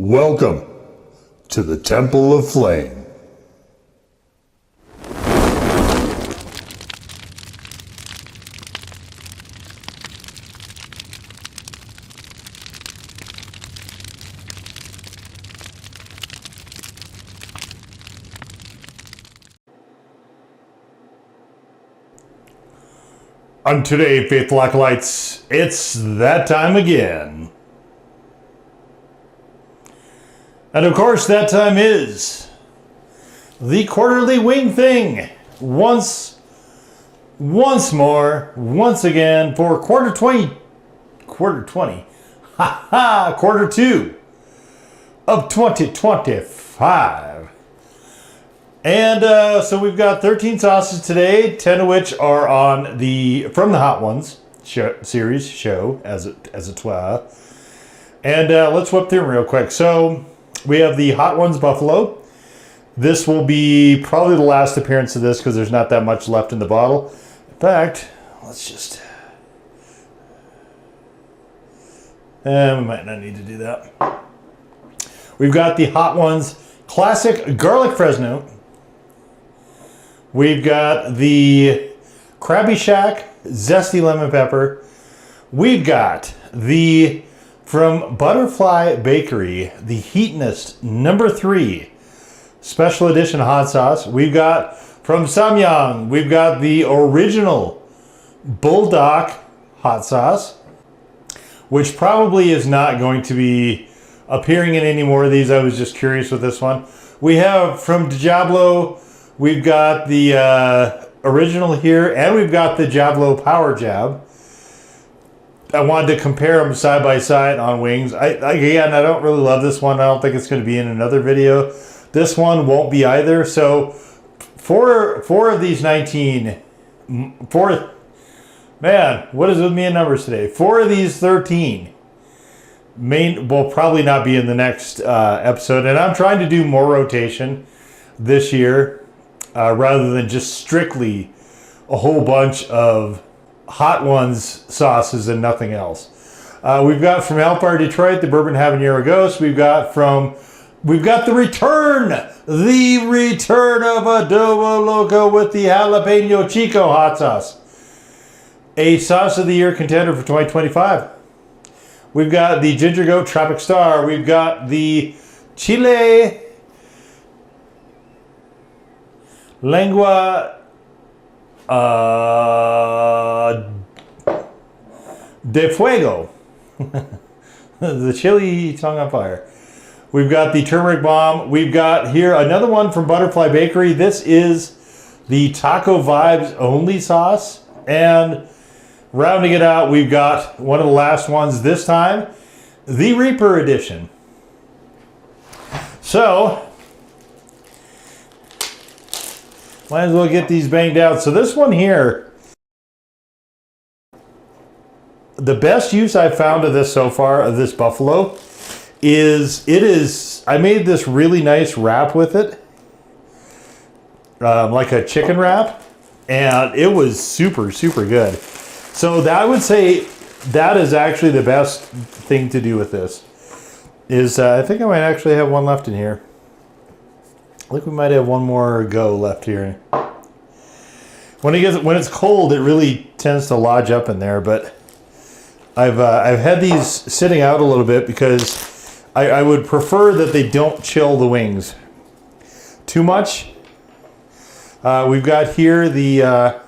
Welcome to the Temple of Flame. And today, Faithful Acolytes, it's that time again. And of course, that time is the quarterly wing thing. Once more, once again, for quarter 2 of 2025. And so we've got 13 sauces today, 10 of which are on from the Hot Ones series, as it were. And let's whip through them real quick. So we have the Hot Ones Buffalo. This will be probably the last appearance of this because there's not that much left in the bottle. In fact, let's just... we might not need to do that. We've got the Hot Ones Classic Garlic Fresno. We've got the Crabby Shack Zesty Lemon Pepper. We've got the... from Butterfly Bakery, the Heatonist number 3 special edition hot sauce. We've got from Samyang, we've got the original Buldak hot sauce, which probably is not going to be appearing in any more of these. I was just curious with this one. We have from Djablo, we've got the original here, and we've got the Djablo Power Jab. I wanted to compare them side by side on wings. Again, I don't really love this one. I don't think it's going to be in another video. This one won't be either. So, four of these 19, man, what is with me in numbers today? 4 of these 13 will probably not be in the next episode. And I'm trying to do more rotation this year rather than just strictly a whole bunch of Hot Ones sauces and nothing else. We've got from Hellfire Detroit, the Bourbon Habanero Ghost. We've got the return of Adoboloco with the Jalapeno Chico hot sauce. A sauce of the year contender for 2025. We've got the Ginger Goat Tropic Star. We've got the Chile Lengua de Fuego. The chili tongue on fire. We've got the turmeric bomb. We've got here another one from Butterfly Bakery. This is the Taco Vibes only sauce. And rounding it out, we've got one of the last ones this time, the Reaper edition. So might as well get these banged out. So this one here, the best use I've found of this so far, of this buffalo, I made this really nice wrap with it, like a chicken wrap, and it was super, super good. So I would say that is actually the best thing to do with this. I think I might actually have one left in here. I think we might have one more go left here. When it's cold, it really tends to lodge up in there. But I've had these sitting out a little bit because I would prefer that they don't chill the wings too much. We've got here the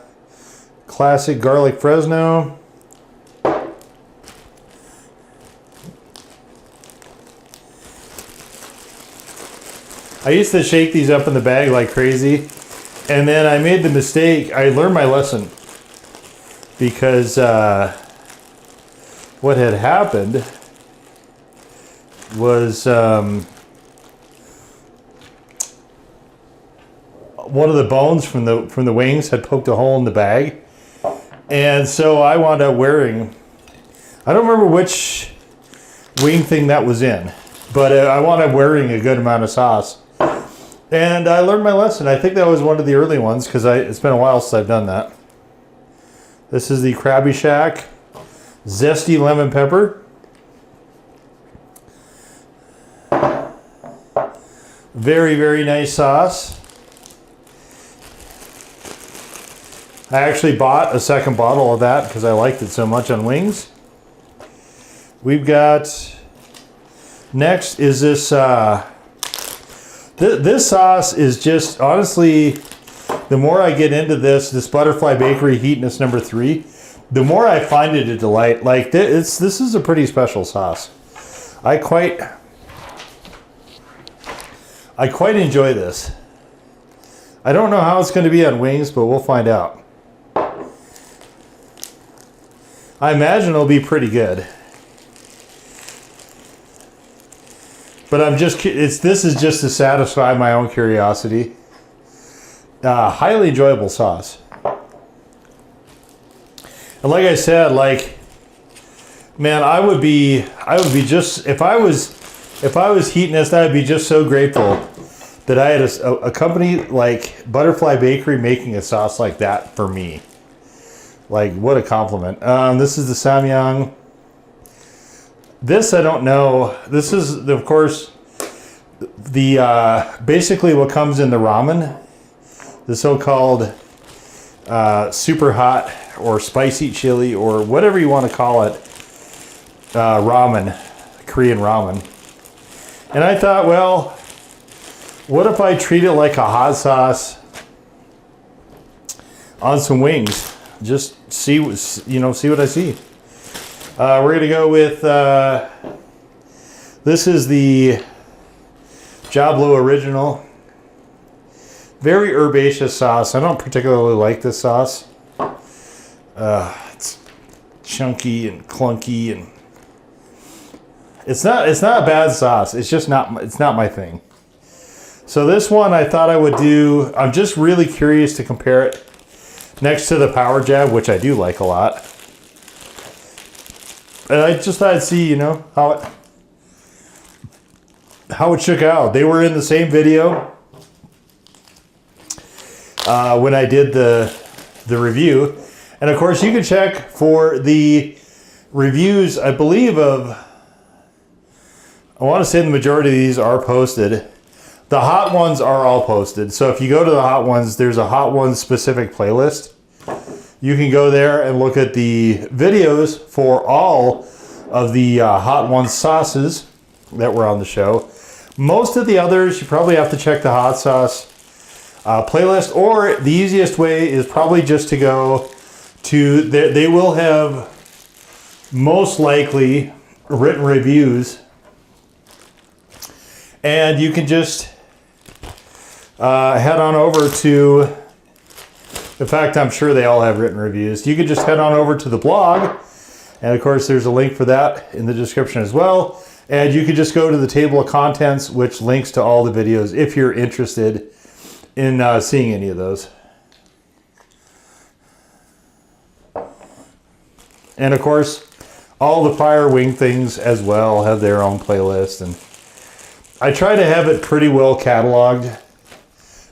classic garlic Fresno. I used to shake these up in the bag like crazy, and then I made the mistake. I learned my lesson because what had happened was one of the bones from the wings had poked a hole in the bag, and so I wound up wearing, I don't remember which wing thing that was in, but I wound up wearing a good amount of sauce. And I learned my lesson. I think that was one of the early ones because it's been a while since I've done that. This is the Crabby Shack Zesty Lemon Pepper. Very, very nice sauce. I actually bought a second bottle of that because I liked it so much on wings. We've got, next is this, this sauce is just, honestly, the more I get into this Butterfly Bakery Heatonist number 3, the more I find it a delight. Like, this is a pretty special sauce. I quite enjoy this. I don't know how it's going to be on wings, but we'll find out. I imagine it'll be pretty good. But I'm just, this is just to satisfy my own curiosity. Highly enjoyable sauce. And like I said, like, man, I would be just, if I was Heatonist, I'd be just so grateful that I had a company like Butterfly Bakery making a sauce like that for me. Like, what a compliment. This is the Samyang. This, I don't know. This is, of course, the basically what comes in the ramen. The so-called super hot or spicy chili or whatever you want to call it. Ramen. Korean ramen. And I thought, well, what if I treat it like a hot sauce on some wings? Just see, see what I see. We're gonna go with this is the Djablo original. Very herbaceous sauce. I don't particularly like this sauce. It's chunky and clunky, and it's not a bad sauce. It's just not my thing. So this one I thought I would do. I'm just really curious to compare it next to the Power Jab, which I do like a lot. And I just thought I'd see, how it shook out. They were in the same video when I did the review. And of course, you can check for the reviews, I believe I want to say the majority of these are posted. The hot ones are all posted. So if you go to the hot ones, there's a hot ones specific playlist. You can go there and look at the videos for all of the hot ones sauces that were on the show. Most of the others, you probably have to check the hot sauce playlist, or the easiest way is probably just to go to, they will have most likely written reviews, and you can just head on over to, in fact, I'm sure they all have written reviews. You can just head on over to the blog, and of course there's a link for that in the description as well. And you can just go to the table of contents, which links to all the videos if you're interested in seeing any of those. And of course, all the prior wing things as well have their own playlist. And I try to have it pretty well cataloged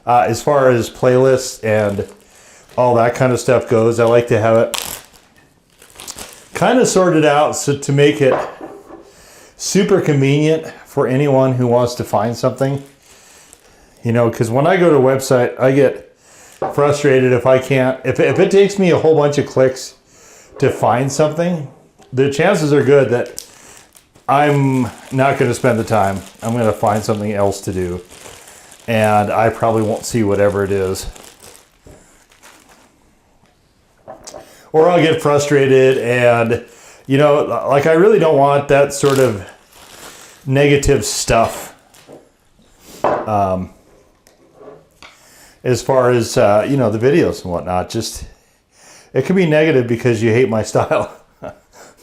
as far as playlists and all that kind of stuff goes. I like to have it kind of sorted out so to make it super convenient for anyone who wants to find something. Because when I go to a website, I get frustrated if I can't, if it takes me a whole bunch of clicks to find something, the chances are good that I'm not going to spend the time. I'm going to find something else to do. And I probably won't see whatever it is. Or I'll get frustrated and, like, I really don't want that sort of negative stuff. As far as, the videos and whatnot, just, it can be negative because you hate my style.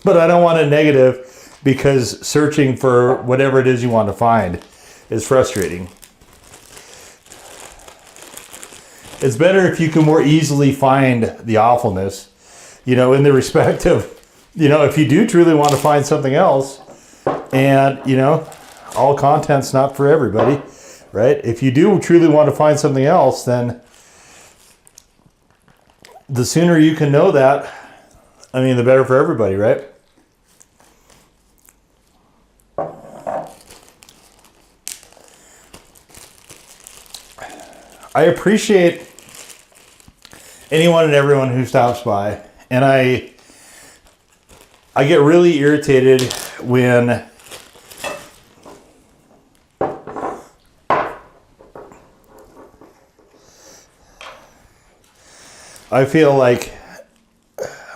But I don't want it negative because searching for whatever it is you want to find is frustrating. It's better if you can more easily find the awfulness, in the respect of, if you do truly want to find something else, and, all content's not for everybody, right? If you do truly want to find something else, then the sooner you can know that, the better for everybody, right? I appreciate anyone and everyone who stops by, and I get really irritated when I feel like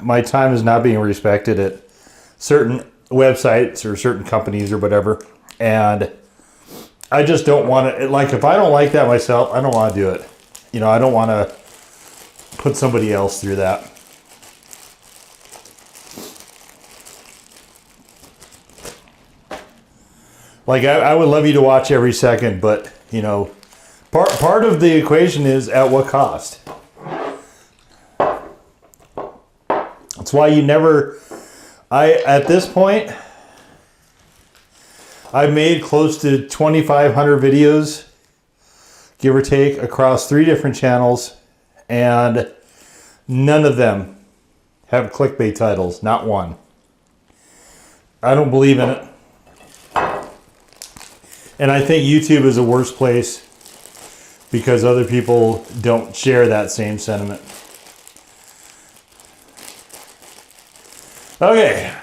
my time is not being respected at certain websites or certain companies or whatever, and I just don't want to, like, if I don't like that myself, I don't want to do it. You know, I don't want to put somebody else through that. Like, I would love you to watch every second, but, you know, part of the equation is at what cost? That's why you never, at this point, I've made close to 2,500 videos, give or take, across 3 different channels, and none of them have clickbait titles, not one. I don't believe in it. And I think YouTube is a worse place because other people don't share that same sentiment. Okay.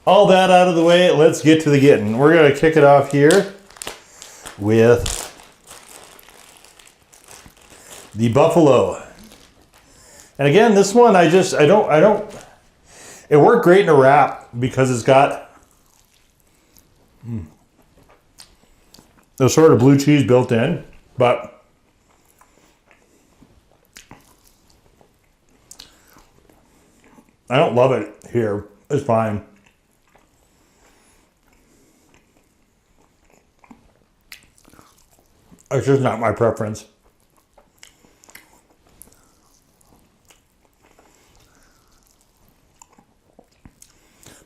All that out of the way, let's get to the getting. We're going to kick it off here with the Buffalo. And again, this one, I don't, it worked great in a wrap because it's got the sort of blue cheese built in, but I don't love it here. It's fine. It's just not my preference.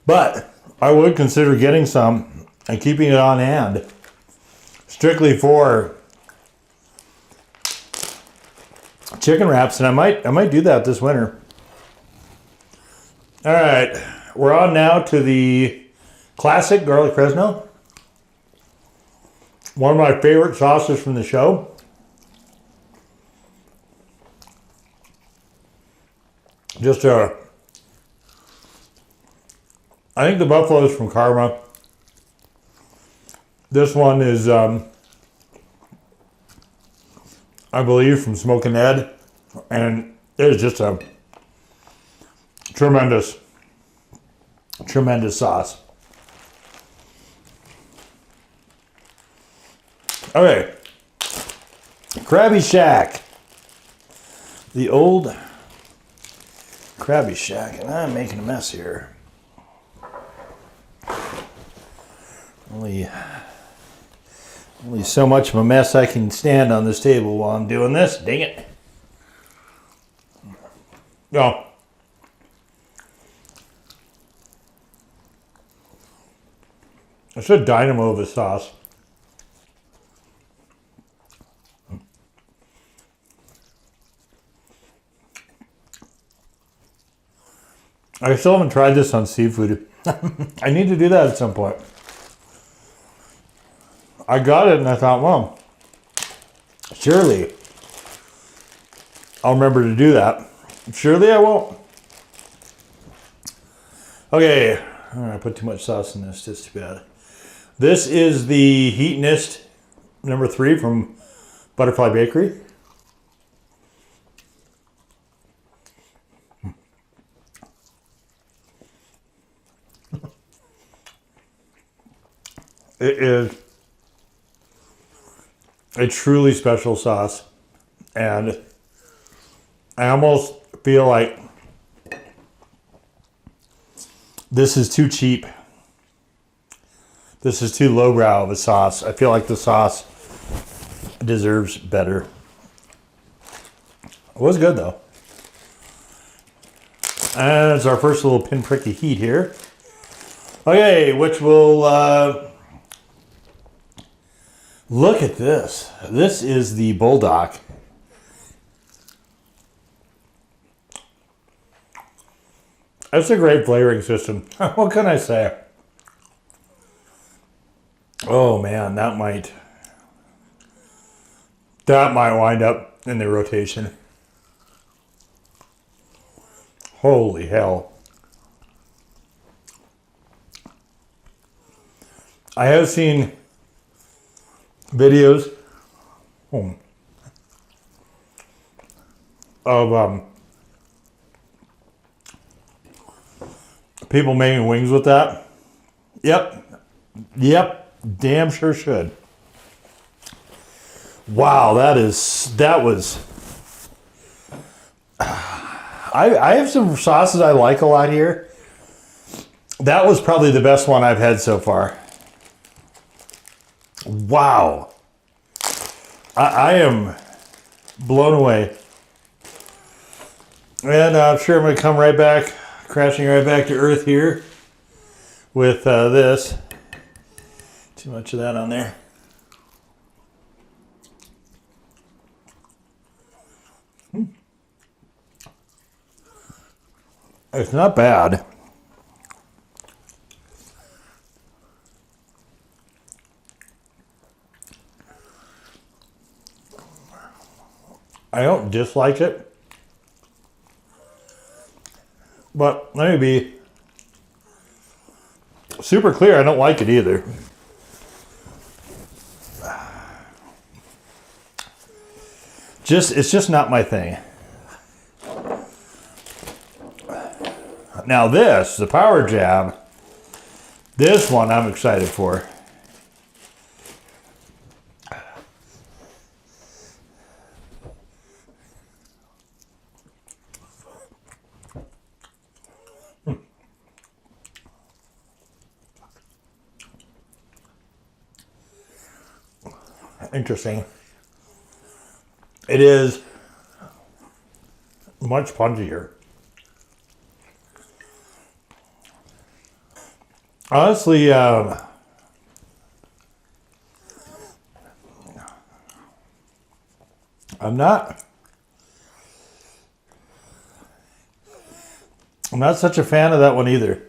But I would consider getting some and keeping it on hand, strictly for chicken wraps, and I might do that this winter. All right, we're on now to the classic garlic Fresno. One of my favorite sauces from the show. Just I think the Buffalo is from Karma. This one is, I believe, from Smokin' Ed, and it is just a tremendous sauce. Okay, Crabby Shack, the old Crabby Shack, and I'm making a mess here. Only so much of a mess I can stand on this table while I'm doing this. Dang it. No. It's a dynamo of a sauce. I still haven't tried this on seafood. I need to do that at some point. I got it and I thought, well, surely I'll remember to do that. Surely I won't. Okay, I put too much sauce in this. It's too bad. This is the Heatonist number 3 from Butterfly Bakery. It is a truly special sauce, and I almost feel like this is too cheap. This is too lowbrow of a sauce. I feel like the sauce deserves better. It was good though. And it's our first little pinprick of heat here. Okay, which will look at this. This is the Buldak. That's a great flavoring system. What can I say? Oh man, that might That might wind up in the rotation. Holy hell. I have seen videos of people making wings with that. Yep, damn sure should. Wow, that was. I have some sauces I like a lot here. That was probably the best one I've had so far. Wow. I am blown away. And I'm sure I'm going to come right back, crashing right back to earth here with this. Too much of that on there. It's not bad. I don't dislike it, but let me be super clear, I don't like it either. It's just not my thing. Now this, the Power Jab, this one I'm excited for. Interesting. It is much punchier. Honestly, I'm not such a fan of that one either.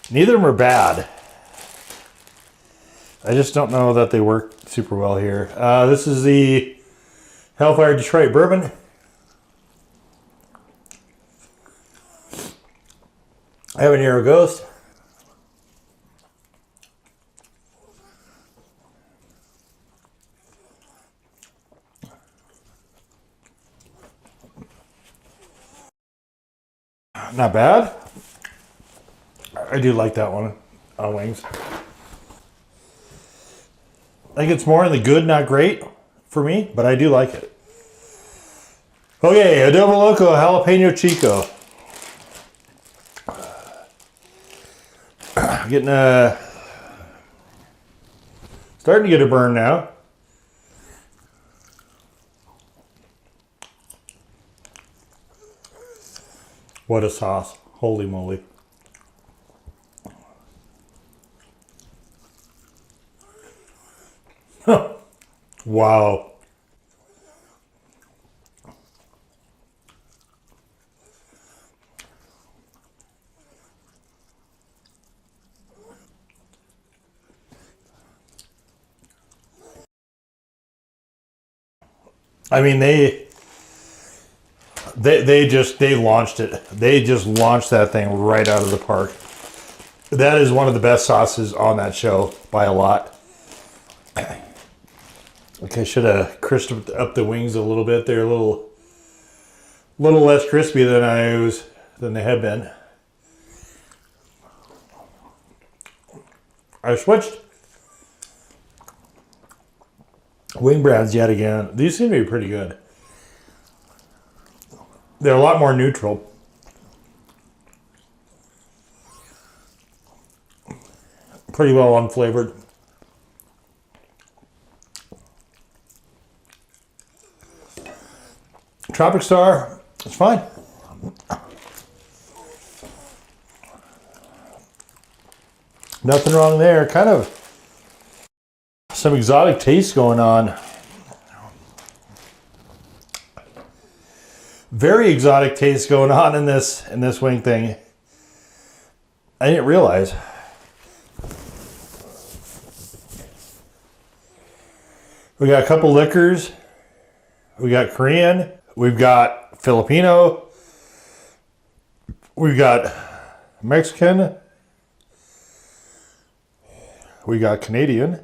Neither of them are bad. I just don't know that they work super well here. This is the Hellfire Detroit Bourbon. Habanero Ghost. Not bad. I do like that one on wings. I think it's more in the good, not great for me, but I do like it. Okay, Adoboloco Jalapeno Chico. Getting starting to get a burn now. What a sauce. Holy moly. Wow. I mean, they launched it. They just launched that thing right out of the park. That is one of the best sauces on that show by a lot. Like I should have crisped up the wings a little bit. They're a little less crispy than they have been. I switched wing brands yet again. These seem to be pretty good. They're a lot more neutral. Pretty well unflavored. Tropic Star, it's fine. Nothing wrong there. Kind of some exotic taste going on. Very exotic taste going on in this wing thing. I didn't realize. We got a couple liquors. We got Korean. We've got Filipino. We've got Mexican. We got Canadian.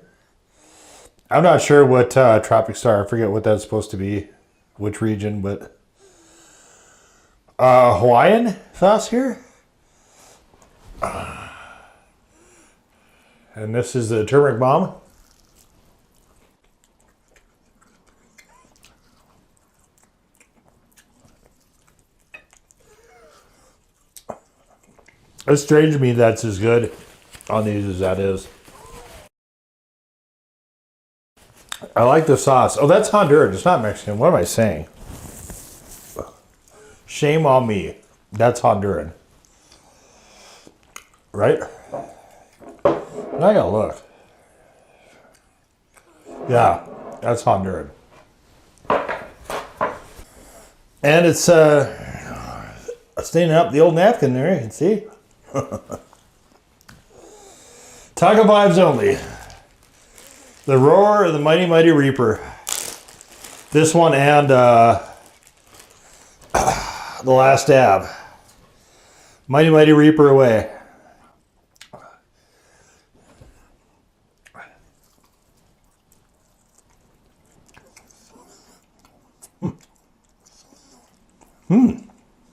I'm not sure what Tropic Star. I forget what that's supposed to be, which region, but Hawaiian sauce here. And this is the turmeric bomb. It's strange to me that's as good on these as that is. I like the sauce. Oh, that's Honduran. It's not Mexican. What am I saying? Shame on me. That's Honduran. Right? I gotta look. Yeah, that's Honduran. And it's staining up the old napkin there, you can see. Taco vibes only. The Roar of the Mighty Mighty Reaper. This one and the Last Dab. Mighty Mighty Reaper away.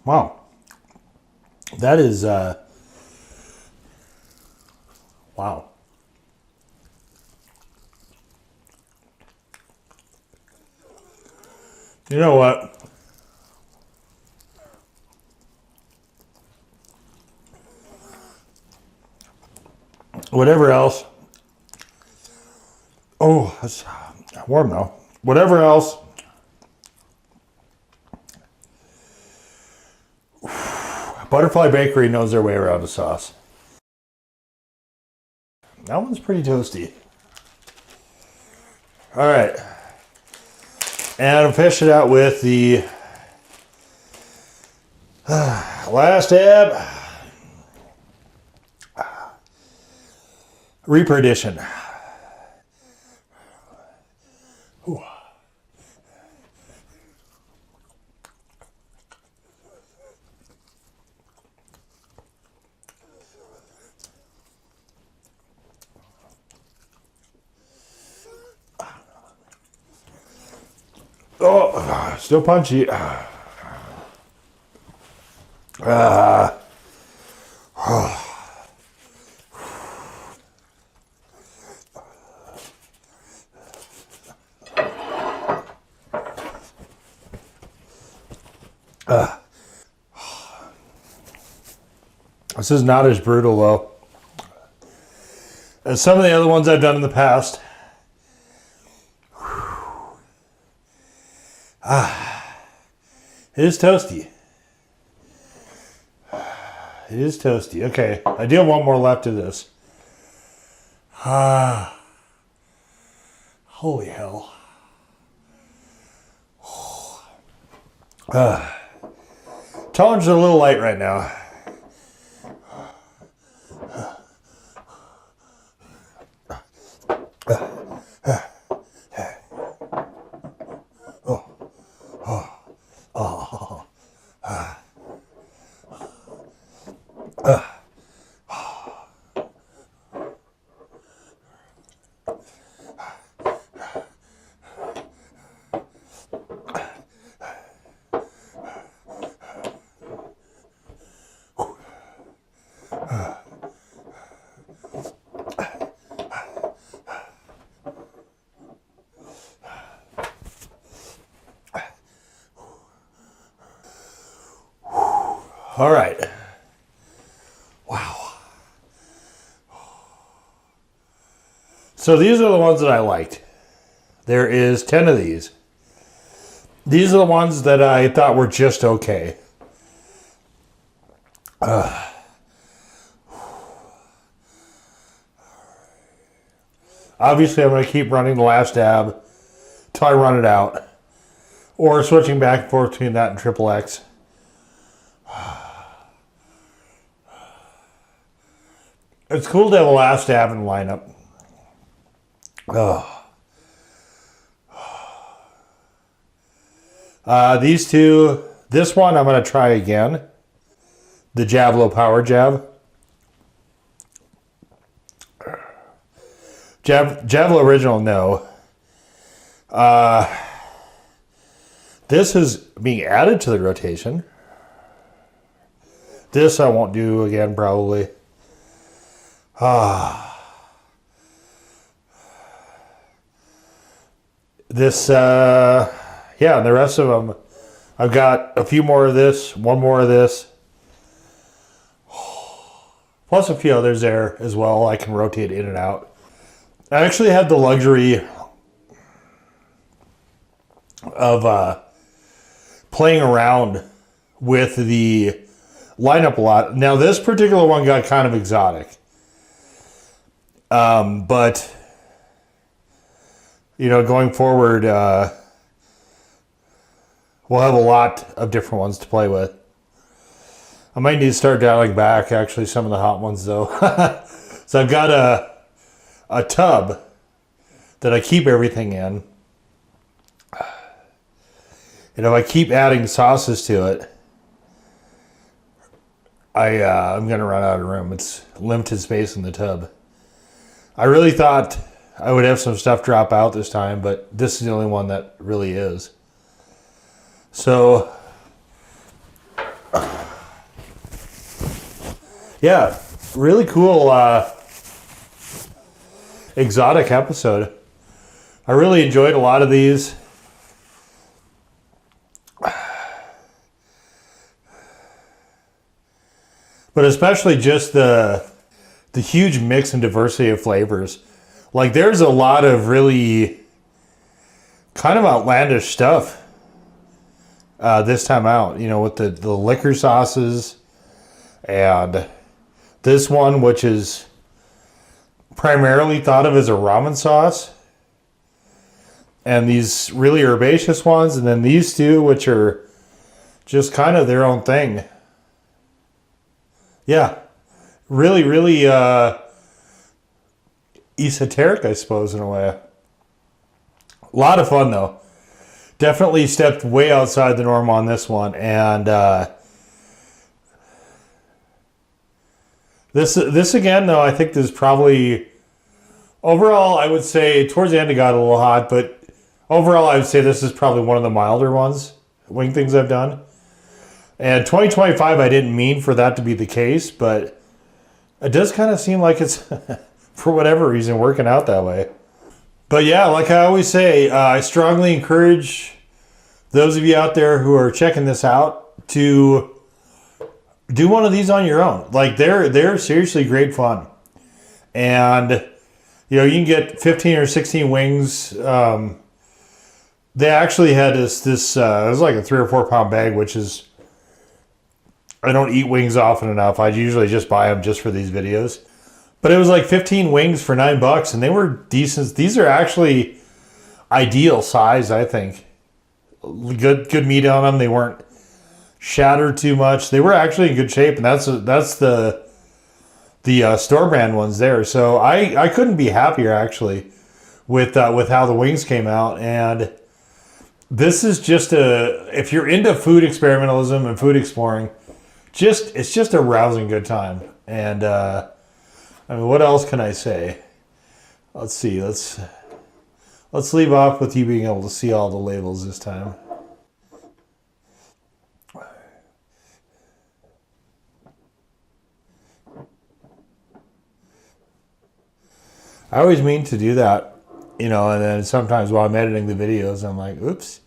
Wow. That is wow. You know what? Whatever else. Oh, it's warm though. Whatever else. Butterfly Bakery knows their way around the sauce. That one's pretty toasty. All right. And I'll finish it out with the Last Dab Reaper Edition. Ooh. Oh, still punchy. This is not as brutal though as some of the other ones I've done in the past. It is toasty. It is toasty. Okay, I do have one more left of this. Holy hell. Tolerance is a little light right now. All right. Wow. So these are the ones that I liked. There is 10 of these. These are the ones that I thought were just okay. Obviously, I'm going to keep running the Last Dab till I run it out. Or switching back and forth between that and Triple X. It's cool to have a Last Dab in the lineup. Oh. These two, this one I'm going to try again. The Djablo Power Jab. Djablo Original, no. This is being added to the rotation. This I won't do again, probably. This, yeah, and the rest of them, I've got a few more of this, one more of this. Plus a few others there as well. I can rotate in and out. I actually had the luxury of playing around with the lineup a lot. Now, this particular one got kind of exotic. But, you know, going forward, we'll have a lot of different ones to play with. I might need to start dialing back, actually, some of the hot ones, though. So I've got a tub that I keep everything in. And if I keep adding sauces to it, I'm going to run out of room. It's limited space in the tub. I really thought I would have some stuff drop out this time, but this is the only one that really is. So, yeah, really cool exotic episode. I really enjoyed a lot of these. But especially just the huge mix and diversity of flavors. Like, there's a lot of really kind of outlandish stuff this time out. You know, with the liquor sauces. And this one, which is primarily thought of as a ramen sauce. And these really herbaceous ones. And then these two, which are just kind of their own thing. Yeah, really, really esoteric, I suppose, in a way. A lot of fun, though. Definitely stepped way outside the norm on this one. And this again, though, I think this is probably... Overall, I would say, towards the end it got a little hot, but overall, I would say this is probably one of the milder ones, wing things I've done. And 2025, I didn't mean for that to be the case, but it does kind of seem like it's, for whatever reason, working out that way. But yeah, like I always say, I strongly encourage those of you out there who are checking this out to do one of these on your own. Like, they're seriously great fun. And, you know, you can get 15 or 16 wings. They actually had this it was like a 3 or 4 pound bag, which is... I don't eat wings often enough. I usually just buy them just for these videos. But it was like 15 wings for $9, and they were decent. These are actually ideal size, I think. Good meat on them. They weren't shattered too much. They were actually in good shape, and that's the store brand ones there. So I couldn't be happier, actually, with how the wings came out. And this is just if you're into food experimentalism and food exploring, it's just a rousing good time. And I mean, what else can I say? Let's see. Let's leave off with you being able to see all the labels this time. I always mean to do that, you know, and then sometimes while I'm editing the videos, I'm like, oops.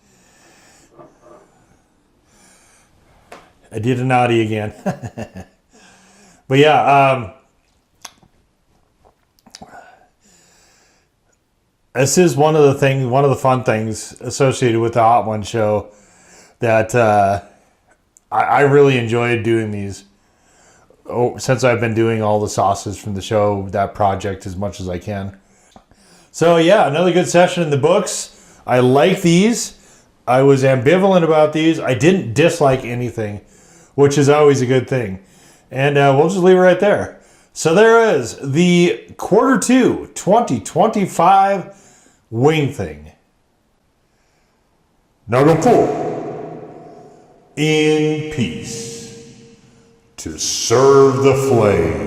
I did a naughty again. But yeah, this is one of the fun things associated with the Hot One show that I really enjoyed doing these. Since I've been doing all the sauces from the show, that project, as much as I can. So yeah, another good session in the books. I like these. I was ambivalent about these. I didn't dislike anything, which is always a good thing. And we'll just leave it right there. So there is the Q2 2025 wing thing. Number 4. in peace to serve the flame.